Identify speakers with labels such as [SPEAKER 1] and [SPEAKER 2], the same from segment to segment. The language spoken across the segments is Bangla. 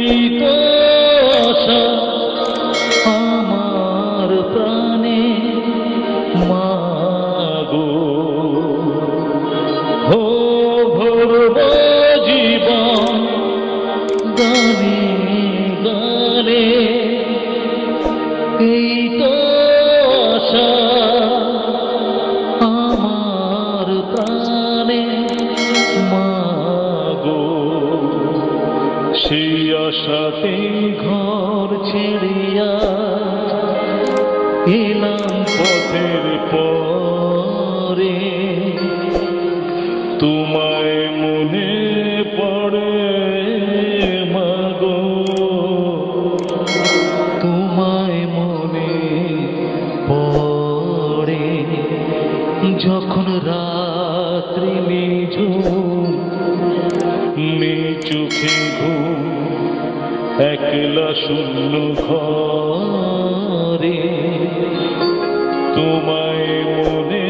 [SPEAKER 1] এই তো আশা আমার প্রাণে মাগো, ও ভরব জীবন গানে গানে, এই তো আশা আমার প্রাণে মাগো। সেই আশাতে ঘর ছেড়িয়া এলাম পথের পরে, তোমায় মনে পড়ে মাগো, তোমায় মনে পড়ে। যখন রাত্রি নিঝুম নেই চোখে ঘুম, একলা শূন্য ঘরে, তোমায় মনে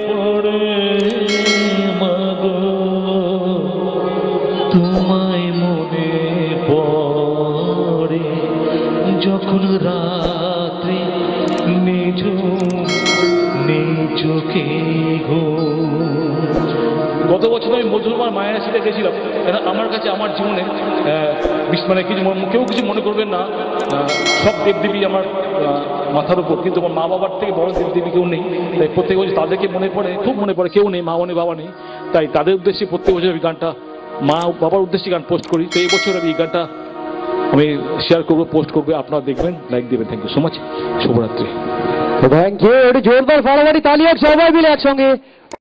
[SPEAKER 1] পড়ে মাগো, তোমায় মনে পড়ে। যখন রাত্রি নিঝুম নেই চোখে ঘুম। গত বছর আমি মধুরমার মায়ের সাথে গেছিলাম। আমার কাছে আমার জীবনে মানে কিছু কেউ কিছু মনে করবেন না, সব দেবদেবী আমার মাথার উপর, কিন্তু আমার মা বাবার থেকে বড় দেবদেবী কেউ নেই। তাই প্রত্যেক বছর তাদেরকে মনে পড়ে, খুব মনে পড়ে। কেউ নেই, মা নেই, বাবা নেই, তাই তাদের উদ্দেশ্যে প্রত্যেক বছর আমি গানটা মা বাবার উদ্দেশ্যে গান পোস্ট করি। তো এই বছর আমি এই গানটা আমি শেয়ার করবো, পোস্ট করবো, আপনারা দেখবেন, লাইক দেবেন। থ্যাংক ইউ সো মাচ, শুভরাত্রি।
[SPEAKER 2] Thank you. জোরদার ফাড়াফাড়ি তালি হোক সবাই মিলে একসঙ্গে।